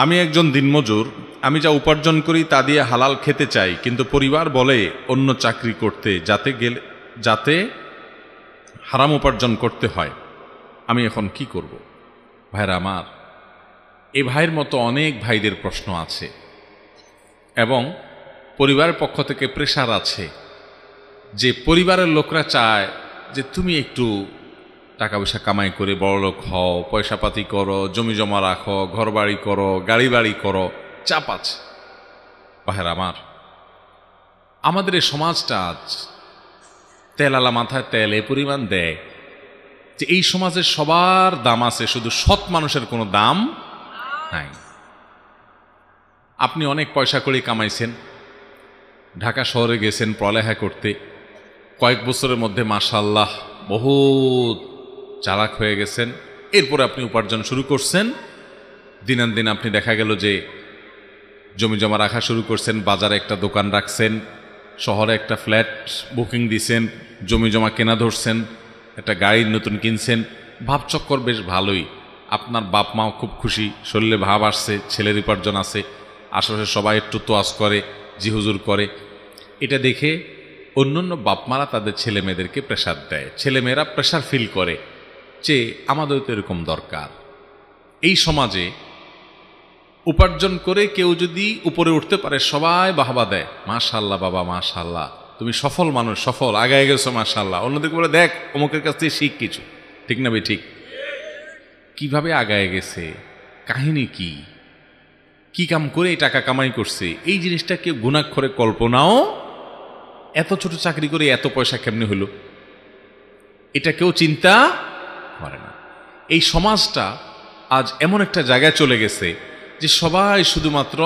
আমি একজন দিনমজুর। আমি যা উপার্জন করি তা দিয়ে হালাল খেতে চাই, কিন্তু পরিবার বলে অন্য চাকরি করতে, যাতে হারাম উপার্জন করতে হয়। আমি এখন কি করব? ভাইরা আমার, এ ভাইয়ের মতো অনেক ভাইদের প্রশ্ন আছে এবং পরিবারের পক্ষ থেকে প্রেশার আছে যে পরিবারের লোকরা চায় যে তুমি একটু টাকা পয়সা কামাই করে বড়লোক হও, পয়সাপাতি করো, জমি জমা রাখো, ঘর বাড়ি করো, গাড়ি বাড়ি করো, চাপ আছে। ভাইরা আমার, আমাদের এই সমাজটা আজ তেলালা মাথায় তেল এ পরিমাণ দেয় যে এই সমাজের সবার দাম আছে, শুধু সৎ মানুষের কোনো দাম নাই। আপনি অনেক পয়সা করে কামাইছেন, ঢাকা শহরে গেছেন পড়ালেখা করতে, কয়েক বছরের মধ্যে মাশাআল্লাহ বহুত চালাক হয়ে গেছেন। এরপরে আপনি উপার্জন শুরু করছেন। দিনান আপনি দেখা গেল যে জমি জমা রাখা শুরু করছেন, বাজারে একটা দোকান রাখছেন, শহরে একটা ফ্ল্যাট বুকিং দিছেন, জমি জমা কেনা ধরছেন, একটা গাড়ি নতুন কিনছেন। ভাবচক্কর বেশ ভালোই। আপনার বাপ মাও খুব খুশি, শরীরে ভাব আসছে, ছেলের উপার্জন আছে, আশেপাশে সবাই একটু তোয়াজ করে, জি হুজুর করে। এটা দেখে অন্যান্য বাপমারা তাদের ছেলে মেয়েদেরকে প্রেশার দেয়, ছেলেমেয়েরা প্রেশার ফিল করে যে আমাদের তো এরকম দরকার। এই সমাজে উপার্জন করে কেউ যদি উপরে উঠতে পারে সবাই বাহবা দেয়, মাশাআল্লাহ বাবা, মাশাআল্লাহ তুমি সফল মানুষ, সফল আগায় গেছো, মাশাআল্লাহ। অন্যদিকে বলে দেখ অমুকের কাছ থেকে শিখ কিছু। ঠিক না ভাই? ঠিক। কিভাবে আগায় গেছে, কাহিনী কি, কি কাম করে এই টাকা কামাই করছে, এই জিনিসটা কেউ গুণাক্ষরে কল্পনাও, এত ছোট চাকরি করে এত পয়সা কেমনে হলো, এটা কেউ চিন্তা করে না। এই সমাজটা আজ এমন একটা জায়গায় চলে গেছে যে সবাই শুধুমাত্র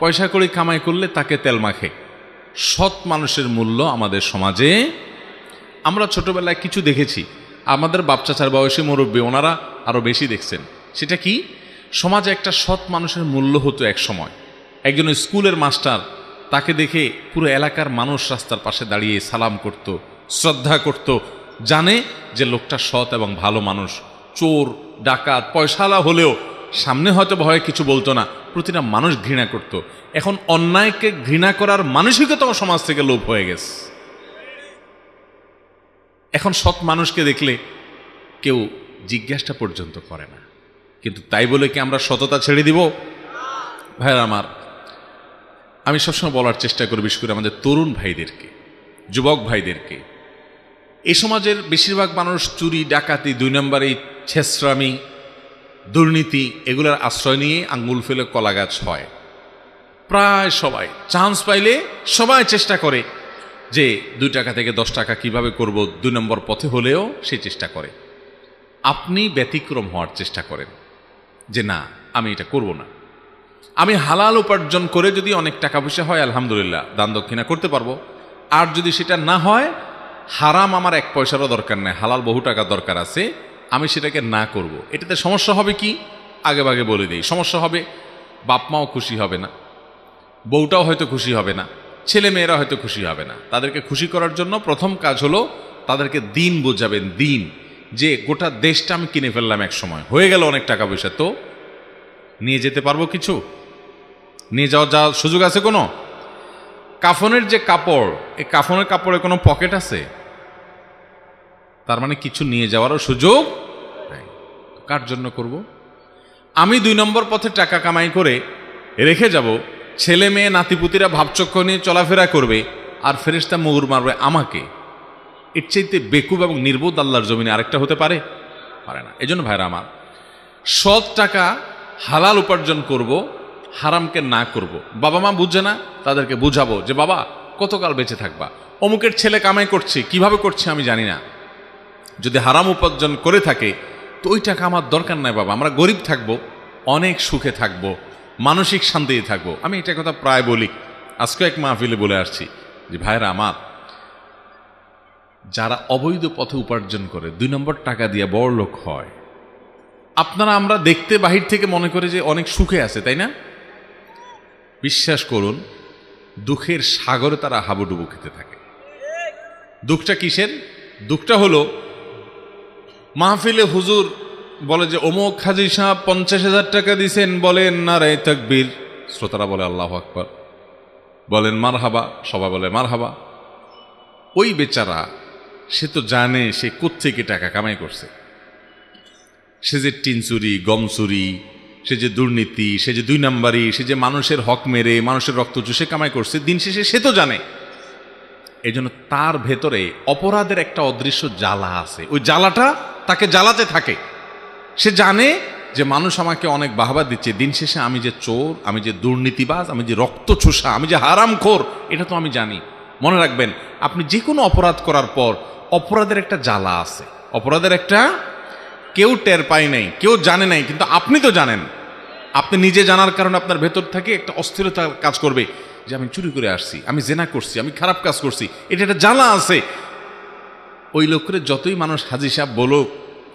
পয়সা করে কামাই করলে তাকে তেল মাখে। সৎ মানুষের মূল্য আমাদের সমাজে, আমরা ছোটবেলায় কিছু দেখেছি, আমাদের বাপ চাচার বয়সী মুরব্বী ওনারা আরো বেশি দেখছেন। সেটা কি, সমাজে একটা সৎ মানুষের মূল্য হতো এক সময়। একজন স্কুলের মাস্টার, তাকে দেখে পুরো এলাকার মানুষ রাস্তার পাশে দাঁড়িয়ে সালাম করত, শ্রদ্ধা করত, জানে যে লোকটা সৎ এবং ভালো মানুষ। চোর ডাকাত পয়সাওয়ালা হলেও সামনে হয়তো ভয়ে কিছু বলতো না, প্রতিটা মানুষ ঘৃণা করত। এখন অন্যায়কে ঘৃণা করার মানসিকতাও সমাজ থেকে লোপ হয়ে গেছে। এখন সৎ মানুষকে দেখলে কেউ জিজ্ঞাসা পর্যন্ত করে না। কিন্তু তাই বলে কি আমরা সততা ছেড়ে দিব? ভাইরা আমার, আমি সবসময় বলার চেষ্টা করি, বিশেষ করে আমাদের তরুণ ভাইদেরকে, যুবক ভাইদেরকে, এই সমাজের বেশিরভাগ মানুষ চুরি ডাকাতি, 2 নম্বরে ছেঁচড়ামি, দুর্নীতি, এগুলোর আশ্রয় নিয়ে আঙ্গুল ফেলে কলা গাছ হয়। প্রায় সবাই চান্স পাইলে সবাই চেষ্টা করে যে 2 টাকা থেকে 10 টাকা কিভাবে করব, 2 নম্বর পথে হলেও সে চেষ্টা করে। আপনি ব্যতিক্রম হওয়ার চেষ্টা করেন যে না, আমি এটা করব না। আমি হালাল উপার্জন করে যদি অনেক টাকা পয়সা হয় আলহামদুলিল্লাহ, দান দক্ষিণা করতে পারবো। আর যদি সেটা না হয়, হারাম আমার 1 পয়সারও দরকার নেই, হালাল বহু টাকা দরকার আছে, আমি সেটাকে না করব। এটাতে সমস্যা হবে কি, আগে ভাগে বলে দিই। সমস্যা হবে, বাপ মাও খুশি হবে না, বউটাও হয়তো খুশি হবে না, ছেলে মেয়েরা হয়তো খুশি হবে না। তাদেরকে খুশি করার জন্য প্রথম কাজ হলো তাদেরকে দিন বোঝাবেন। দিন, যে গোটা দেশটা আমি কিনে ফেললাম এক সময়, হয়ে গেল অনেক টাকা পয়সা, তো নিয়ে যেতে পারবো কিছু? নিয়ে যাওয়ার সুযোগ আছে কোনো? কাফনের যে কাপড়, এই কাফনের কাপড়ে কোনো পকেট আছে? তার মানে কিছু নিয়ে যাওয়ারও সুযোগ নাই। কার জন্য করব? আমি 2 নম্বর পথে টাকা কামাই করে রেখে যাব, ছেলে মেয়ে নাতিপুতিরা ভাবচক্র নিয়ে চলাফেরা করবে, আর ফেরেশতা মুগুর মারবে আমাকে। এর চাইতে বেকুব এবং নির্বোধ আল্লাহর জমিনে আরেকটা হতে পারে? পারে না। এজন্য ভাইরা আমার, সৎ টাকা হালাল উপার্জন করব, হারামকে না করব। বাবা মা বুঝে না, তাদেরকে বুঝাবো যে বাবা কতকাল বেঁচে থাকবা, অমুকের ছেলে কামাই করছে, কিভাবে করছে আমি জানি না, যদি হারাম উপার্জন করে থাকে তো ওই টাকা আমার দরকার নাই বাবা, আমরা গরিব থাকবো, অনেক সুখে থাকবো, মানসিক শান্তিতে থাকবো। আমি এটা কথা প্রায় বলি, আজকে এক মাহফিলে বলে আসছি যে ভাইরা আমার, যারা অবৈধ পথে উপার্জন করে 2 নম্বর টাকা দিয়ে বড় লোক হয়, আপনারা আমরা দেখতে বাহির থেকে মনে করে যে অনেক সুখে আছে, তাই না? বিশ্বাস করুন, দুঃখের সাগরে তারা হাবুডুবু খেতে থাকে। দুঃখটা কিসের? দুঃখটা হলো মাহফিলে হুজুর বলে যে অমুক হাজী সাহেব 50,000 টাকা দিছেন, বলেন নারে তাকবীর, শ্রোতারা বলে আল্লাহু আকবার, বলেন মারহাবা, সবাই বলে মারহাবা। ওই বেচারা সে তো জানে সে কোত্থেকে টাকা কামাই করছে। সে যে টিন চুরি, গম চুরি, সে যে দুর্নীতি, সে যে 2 নাম্বারি, সে যে মানুষের হক মেরে মানুষের রক্ত চুষে কামাই করছে, দিন শেষে সে তো জানে। এই জন্য তার ভেতরে অপরাধের একটা অদৃশ্য জ্বালা আছে, ওই জ্বালাটা তাকে জ্বালাতে থাকে। সে জানে যে মানুষ আমাকে অনেক বাহবা দিচ্ছে, দিন শেষে আমি যে চোর, আমি যে দুর্নীতিবাজ, আমি যে রক্ত চুষা, আমি যে হারামখোর, এটা তো আমি জানি। মনে রাখবেন, আপনি যে কোনো অপরাধ করার পর অপরাধের একটা জ্বালা আছে, অপরাধের একটা, কেউ টের পায় নাই, কেউ জানে নাই, কিন্তু আপনি তো জানেন। আপনি নিজে জানার কারণে আপনার ভেতর থেকে একটা অস্থিরতা কাজ করবে যে আমি চুরি করে আসছি, আমি জেনা করছি, আমি খারাপ কাজ করছি, এটা একটা জ্বালা আছে। ওই লোকের যতই মানুষ হাজী সাহেব বলুক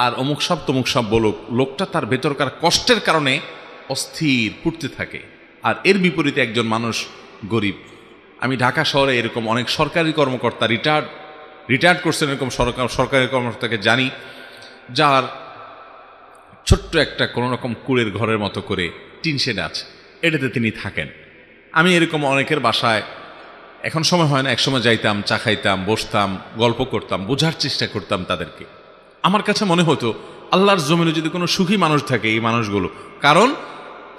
আর অমুক সব তমুক সব বলুক, লোকটা তার ভেতরকার কষ্টের কারণে অস্থির পড়তে থাকে। আর এর বিপরীতে একজন মানুষ গরিব, আমি ঢাকা শহরে এরকম অনেক সরকারি কর্মকর্তা রিটায়ার্ড করছেন, এরকম সরকারি কর্মকর্তাকে জানি, যার ছোট্ট একটা কোনো রকম কুড়ের ঘরের মতো করে টিন শেড আছে, এটাতে তিনি থাকেন। আমি এরকম অনেকের বাসায়, এখন সময় হয় না, একসময় যাইতাম, চা খাইতাম, বসতাম, গল্প করতাম, বোঝার চেষ্টা করতাম তাদেরকে। আমার কাছে মনে হতো আল্লাহর জমিনে যদি কোনো সুখী মানুষ থাকে, এই মানুষগুলো, কারণ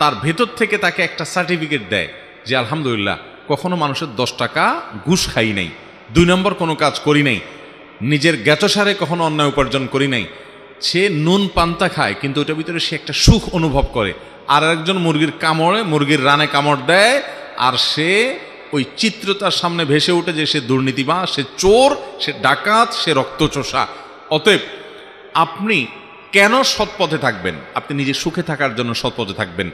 তার ভেতর থেকে তাকে একটা সার্টিফিকেট দেয় যে আলহামদুলিল্লাহ কখনো মানুষের 10 টাকা ঘুষ খাই নাই, 2 নম্বর কোনো কাজ করি নাই, নিজের জ্ঞাতসারে কখনো অন্যায় উপার্জন করি নাই। সে নুন পান্তা খায়, কিন্তু ওটার ভিতরে সে একটা সুখ অনুভব করে। আর একজন মুরগির কামড়ে, মুরগির রানে কামড় দেয়, আর সে ওই চিত্র তার সামনে ভেসে ওঠে যে সে দুর্নীতিবাজ, সে চোর, সে ডাকাত, সে রক্তচোষা। অতএব আপনি কেন সৎ পথে থাকবেন? আপনি নিজে সুখে থাকার জন্য সৎ পথে থাকবেন।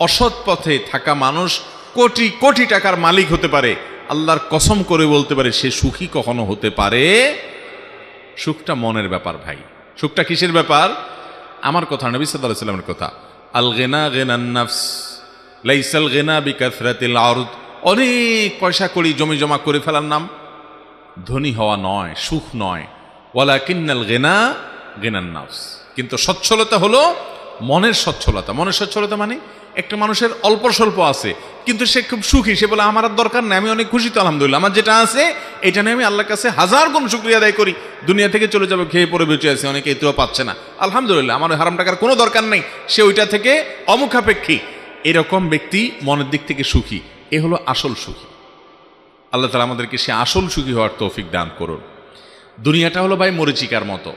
অসৎ পথে থাকা মানুষ কোটি কোটি টাকার মালিক হতে পারে, আল্লাহর কসম করে বলতে পারে সে সুখী কখনো হতে পারে। সুখটা মনের ব্যাপার ভাই। সুখটা কিসের ব্যাপার? আমার কথা, নবী সাল্লাল্লাহু আলাইহি ওয়াসাল্লামের কথা, আল গিনা গিনান নাফস লাইসাল গিনা বিকাসরাতিল আরদ। অনেক পয়সা করি, জমি জমা করে ফেলার নাম ধনী হওয়া নয়, সুখ নয়। ওয়ালাকিন্নাল গিনা গিনান নাফস, কিন্তু সচ্ছলতা হলো মনের সচ্ছলতা। মনের সচ্ছলতা মানে একটা মানুষের অল্প স্বল্প আছে, কিন্তু সে খুব সুখী, সে বলে আমার আর দরকার নেই, আমি অনেক খুশি তো আলহামদুলিল্লাহ, আমার যেটা আছে এটা নিয়ে আমি আল্লাহর কাছে 1000 গুণ শুকরিয়া আদায় করি। দুনিয়া থেকে চলে যাবে, খেয়ে পরে বেঁচে আছে, অনেকে এতেও পাচ্ছে না, আলহামদুলিল্লাহ আমার হারাম টাকার কোনো দরকার নেই, সে ওইটা থেকে অমুখাপেক্ষী। এরকম ব্যক্তি মনের দিক থেকে সুখী, এ হলো আসল সুখী। আল্লাহ তাআলা আমাদেরকে সে আসল সুখী হওয়ার তৌফিক দান করুন। দুনিয়াটা হলো ভাই মরিচিকার মতো।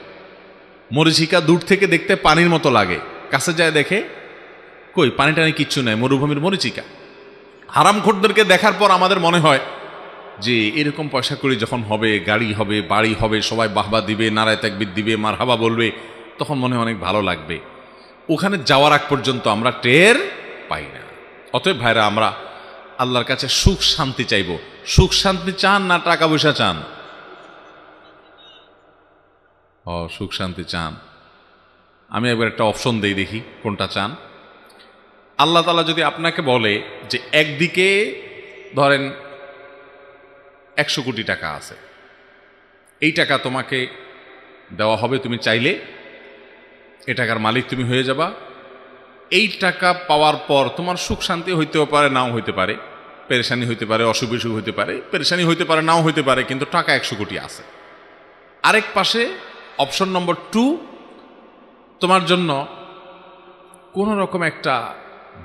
মরিচিকা দূর থেকে দেখতে পানির মতো লাগে, কাছে যায় দেখে কই পানি টানি কিচ্ছু নাই, মরুভূমির মরিচিকা। হারামখোরদেরকে দেখার পর আমাদের মনে হয় যে এরকম পয়সা করে যখন হবে, গাড়ি হবে, বাড়ি হবে, সবাই বাহবা দিবে, নারায় তাকবীর দিবে, মারহাবা বলবে, তখন মনে হয় অনেক ভালো লাগবে। ওখানে যাওয়ার আগ পর্যন্ত আমরা টের পাই না। অতএব ভাইরা, আমরা আল্লাহর কাছে সুখ শান্তি চাইব। সুখ শান্তি চান না টাকা পয়সা চান? সুখ শান্তি চান। আমি একবার একটা অপশন দেই, দেখি কোনটা চান। আল্লাহ তাআলা যদি আপনাকে বলে যে একদিকে ধরেন 100 কোটি টাকা আছে, এই টাকা তোমাকে দেওয়া হবে, তুমি চাইলে এই টাকার মালিক তুমি হয়ে যাবা। এই টাকা পাওয়ার পর তোমার সুখ শান্তি হইতেও পারে, নাও হইতে পারে, পেরেশানি হইতে পারে, অসুখ বিসুখ হইতে পারে, পেরেশানি হইতে পারে, নাও হইতে পারে, কিন্তু টাকা 100 কোটি আছে। আরেক পাশে অপশন নম্বর 2, তোমার জন্য কোনো রকম একটা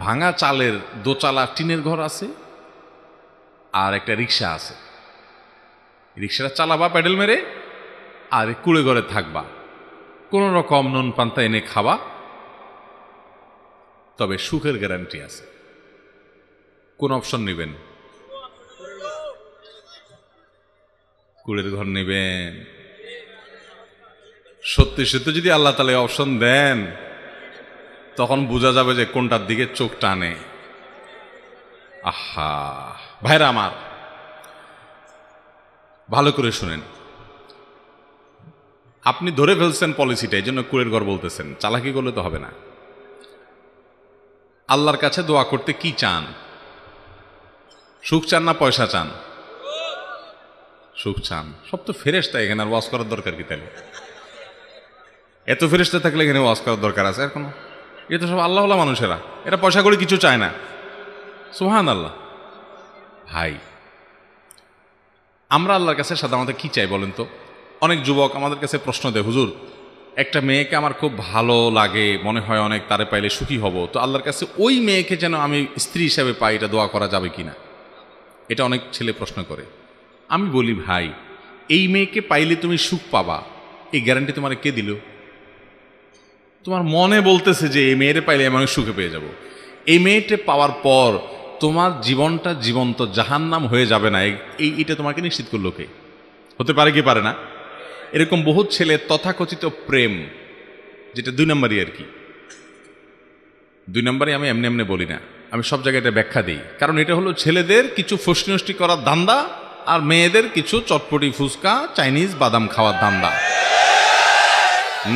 ভাঙা চালের দোচালা টিনের ঘর আছে, আর একটা রিক্সা আছে, রিক্সাটা চালাবা প্যাডেল মেরে, আর কুড়ে ঘরে থাকবা, কোনো রকম নুন পান্তা এনে খাবা, তবে সুখের গ্যারান্টি আছে। কোন অপশন নেবেন? কুড়ের ঘর নেবেন? সত্যি সত্যি যদি আল্লাহ তাআলা অপশন দেন, তখন বোঝা যাবে যে কোনটার দিকে চোখ টানে। আহা ভাইরা আমার, ভালো করে শুনেন। আপনি ধরে ফেলছেন পলিসিটা, এই জন্য কুড়ের ঘর বলতেছেন, চালাকি করলে তো হবে না। আল্লাহর কাছে দোয়া করতে কি চান? সুখ চান না পয়সা চান? সুখ চান। সব তো ফেরেশতা, এখানে আর ওয়াজ করার দরকার কি তাহলে? এত ফেরেশতা থাকলে এখানে ওয়াজ করার দরকার আছে আর কোনো? এটা তো সব আল্লাহওয়ালা মানুষেরা, এরা পয়সা করে কিছু চায় না। সুবহানাল্লাহ। ভাই, আমরা আল্লাহর কাছে সাধারণত কি চাই বলেন তো? অনেক যুবক আমাদের কাছে প্রশ্ন দেয়, হুজুর একটা মেয়েকে আমার খুব ভালো লাগে, মনে হয় অনেক, তারে পাইলে সুখী হব, তো আল্লাহর কাছে ওই মেয়েকে যেন আমি স্ত্রী হিসাবে পাই, এটা দোয়া করা যাবে কিনা? এটা অনেক ছেলে প্রশ্ন করে। আমি বলি, ভাই, এই মেয়েকে পাইলে তুমি সুখ পাবা, এই গ্যারান্টি তোমার কে দিল? তোমার মনে বলতেছে যে এই মেয়েরে পাইলে আমি অনেক সুখে পেয়ে যাব। এই মেয়েটা পাওয়ার পর তোমার জীবনটা জীবন্ত জাহান্নাম হয়ে যাবে না, এটা তোমাকে নিশ্চিত করলো কে? হতে পারে কি পারে না? এরকম বহুত ছেলে তথাকথিত প্রেম, যেটা 2 নম্বরই আর কি, 2 নম্বরই আমি এমনি এমনি বলি না, আমি সব জায়গায় এটা ব্যাখ্যা দিই। কারণ এটা হলো ছেলেদের কিছু ফষ্টি করার ধান্দা, আর মেয়েদের কিছু চটপটি ফুচকা চাইনিজ বাদাম খাওয়ার ধান্দা।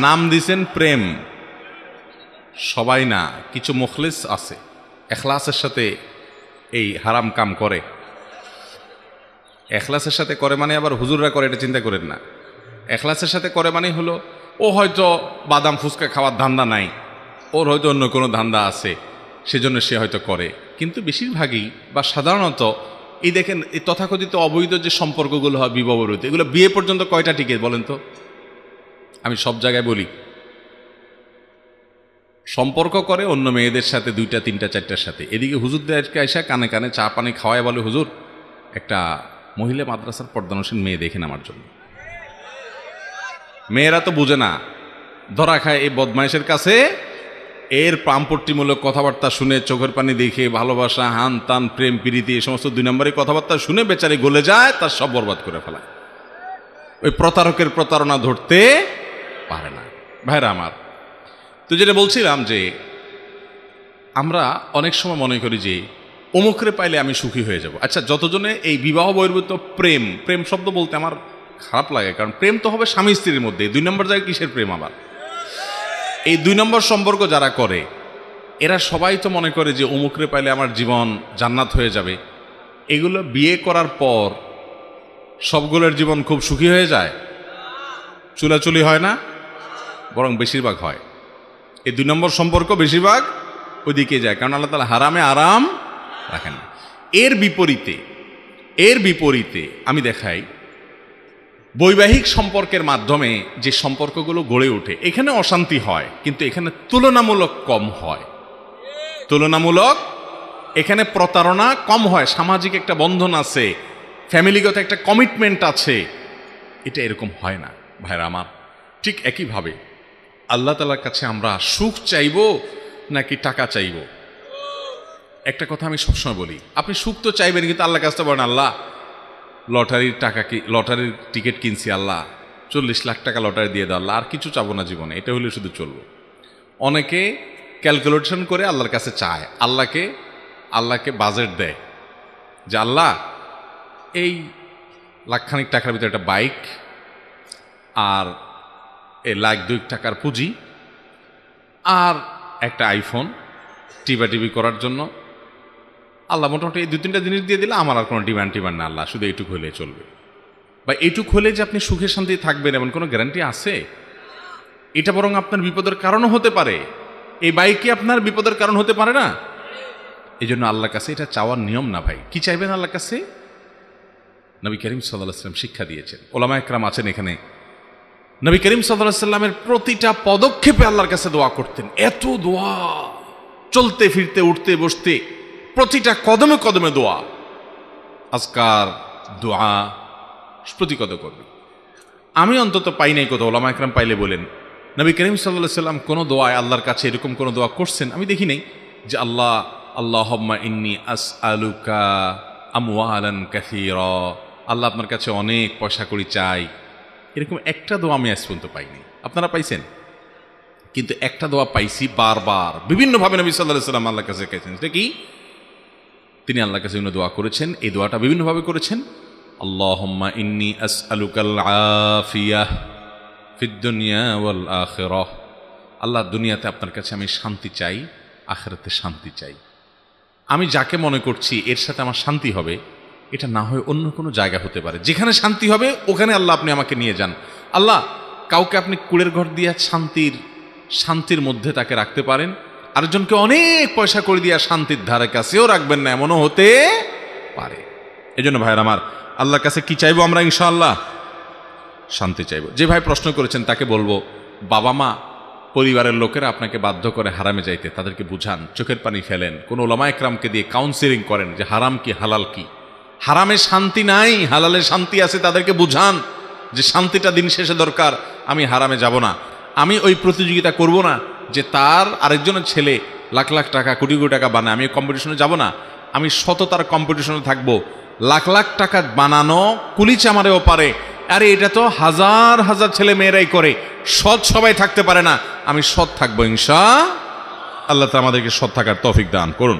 নাম দিছেন প্রেম, সবাই না, কিছু মুখলিস আছে, এখলাসের সাথে এই হারাম কাম করে। এখলাসের সাথে করে মানে আবার হুজুররা করে, এটা চিন্তা করেন না। এখলাসের সাথে করে মানে হলো, ও হয়তো বাদাম ফুচকা খাওয়ার ধান্দা নাই, ওর হয়তো অন্য কোনো ধান্দা আছে, সেজন্য সে হয়তো করে। কিন্তু বেশিরভাগই বা সাধারণত এই দেখেন, এই তথাকথিত অবৈধ যে সম্পর্কগুলো হয় বিবাহ বিরোধী, এগুলো বিয়ে পর্যন্ত কয়টা টিকে বলেন তো? আমি সব জায়গায় বলি, সম্পর্ক করে অন্য মেয়েদের সাথে, 2টা 3টা 4টার সাথে। এদিকে হুজুরদের আজকে আইসা কানে কানে চা পানি খাওয়ায় বলে, হুজুর একটা মহিলা মাদ্রাসার পর্দানসীন মেয়ে দেখেন আমার জন্য। মেয়েরা তো বুঝে না, ধরা খায় এই বদমাইশের কাছে। এর পামপট্টিমূলক কথাবার্তা শুনে, চোখের পানি দেখে, ভালোবাসা, হান তান, প্রেম প্রীতি, এই সমস্ত 2 নম্বরের কথাবার্তা শুনে বেচারি গলে যায়, তার সব বরবাদ করে ফেলায়। ওই প্রতারকের প্রতারণা ধরতে পারে না। ভাইরা আমার, তো যেটা বলছিলাম যে আমরা অনেক সময় মনে করি যে অমুকরে পাইলে আমি সুখী হয়ে যাব। আচ্ছা, যতজনে এই বিবাহ বহির্ভূত প্রেম, প্রেম শব্দ বলতে আমার খারাপ লাগে, কারণ প্রেম তো হবে স্বামী স্ত্রীর মধ্যে, 2 নম্বর জায়গায় কিসের প্রেম আবার? এই 2 নম্বর সম্পর্ক যারা করে, এরা সবাই তো মনে করে যে অমুকরে পাইলে আমার জীবন জান্নাত হয়ে যাবে। এগুলো বিয়ে করার পর সবগুলোর জীবন খুব সুখী হয়ে যায়? চুলাচুলি হয় না, বরং বেশিরভাগ হয়। এই 2 নম্বর সম্পর্ক বেশিরভাগ ওইদিকে যায়, কারণ আল্লাহ তাআলা হারামে আরাম রাখেন না। এর বিপরীতে আমি দেখাই, বৈবাহিক সম্পর্কের মাধ্যমে যে সম্পর্কগুলো গড়ে ওঠে, এখানে অশান্তি হয়, কিন্তু এখানে তুলনামূলক কম হয়। তুলনামূলক এখানে প্রতারণা কম হয়, সামাজিক একটা বন্ধন আছে, ফ্যামিলিগত একটা কমিটমেন্ট আছে। এটা এরকম হয় না ভাইরা আমার। ঠিক একইভাবে আল্লাহ তাআলার কাছে আমরা সুখ চাইব নাকি টাকা চাইব? একটা কথা আমি সবসময় বলি, আপনি সুখ তো চাইবেন, কিন্তু আল্লাহর কাছে বলেন, আল্লাহ লটারির টিকিট কিনছি, আল্লাহ 40 লাখ টাকা লটারি দিয়ে দাও, আল্লাহ আর কিছু চাবো না জীবনে, এটা হলে শুধু চলবো। অনেকে ক্যালকুলেশন করে আল্লাহর কাছে চায়, আল্লাহকে বাজেট দেয় যে আল্লাহ এই লাখখানিক টাকার ভিতরে একটা বাইক, আর এই লাখ 2 টাকার পুঁজি, আর একটা আইফোন টিভি করার জন্য, আল্লাহ মোটামুটি এই 2-3টা জিনিস দিয়ে দিলে আমার আর কোনো ডিমান্ড না, আল্লাহ শুধু এইটুক হলে চলবে। বা এইটুক হলে যে আপনি সুখে শান্তি থাকবেন এমন কোনো গ্যারান্টি আছে? এটা বরং আপনার বিপদের কারণও হতে পারে। এই বাইকে আপনার বিপদের কারণ হতে পারে না? এই জন্য আল্লাহর কাছে এটা চাওয়ার নিয়ম না ভাই। কি চাইবেন আল্লাহর কাছে? নবী করিম সাল্লাল্লাহু আলাইহি ওয়াসাল্লাম শিক্ষা দিয়েছেন। ওলামা একরাম আছেন এখানে, নবী করিম সাল্লাল্লাহু আলাইহি ওয়াসাল্লামের প্রতিটা পদক্ষেপে আল্লাহর কাছে দোয়া করতেন। এত দোয়া, চলতে ফিরতে উঠতে বসতে প্রতিটা কদমে কদমে দোয়া, আজকার দোয়া প্রতি কদমে করবে। আমি অন্তত পাই নাই কোথাও, ওলামা একরাম পাইলে বলেন, নবী করিম সাল্লাল্লাহু আলাইহি ওয়াসাল্লাম কোনো দোয়ায় আল্লাহর কাছে এরকম কোনো দোয়া করছেন আমি দেখি নাই যে আল্লাহুম্মা ইন্নী আসআলুকা আমওয়ালান কাসীরা, আল্লাহ আপনার কাছে অনেক পয়সা কড়ি চাই। এরকম একটা দোয়া আমি আজ পর্যন্ত পাইনি। আপনারা পাইছেন? কিন্তু একটা দোয়া পাইছি বারবার, বিভিন্নভাবে নবী সাল্লাল্লাহু আলাইহি ওয়াসাল্লাম আল্লাহর কাছে গেছেন। সেটা কি? তিনি আল্লাহর কাছে দোয়া করেছেন, এই দোয়াটা বিভিন্নভাবে করেছেন। আল্লাহুম্মা ইন্নী আসআলুকাল আফিয়াহ ফিদ দুনিয়া ওয়াল আখিরাহ, আল্লাহ দুনিয়াতে আপনার কাছে আমি শান্তি চাই, আখিরাতে শান্তি চাই। আমি যাকে মনে করছি এর সাথে আমার শান্তি হবে, এটা না হয় অন্য কোনো জায়গা হতে পারে, যেখানে শান্তি হবে ওখানে আল্লাহ আপনি আমাকে নিয়ে যান। আল্লাহ কাউকে আপনি কুড়ের ঘর দিয়ে শান্তির মধ্যে তাকে রাখতে পারেন, আরেকজনকে অনেক পয়সা করে দিয়ে শান্তির ধারে কাছেও রাখবেন না, এমনও হতে পারে। এই জন্য ভাইয়ের আমার, আল্লাহর কাছে কি চাইবো আমরা? ইনশাআল্লাহ শান্তি চাইবো। যে ভাই প্রশ্ন করেছেন তাকে বলবো, বাবা মা পরিবারের লোকেরা আপনাকে বাধ্য করে হারামে যাইতে, তাদেরকে বুঝান, চোখের পানি ফেলেন, কোন ওলামা একরামকে দিয়ে কাউন্সিলিং করেন যে হারাম কি হালাল কি। হারামে শান্তি নাই, হালালে শান্তি আছে, তাদেরকে বুঝান যে শান্তিটা দিন শেষে দরকার, আমি হারামে যাব না। আমি ওই প্রতিযোগিতা করব না যে তার আরেকজনের ছেলে লাখ লাখ টাকা কোটি কোটি টাকা বানায়, আমি কম্পিটিশনে যাব না। আমি সততার কম্পিটিশনে থাকবো। লাখ লাখ টাকা বানানো কুলি চামারেও পারে, আরে এটা তো হাজার হাজার ছেলে মেয়েরাই করে, সৎ সবাই থাকতে পারে না, আমি সৎ থাকবো ইনশা আল্লাহ। আমাদেরকে সৎ থাকার তৌফিক দান করুন।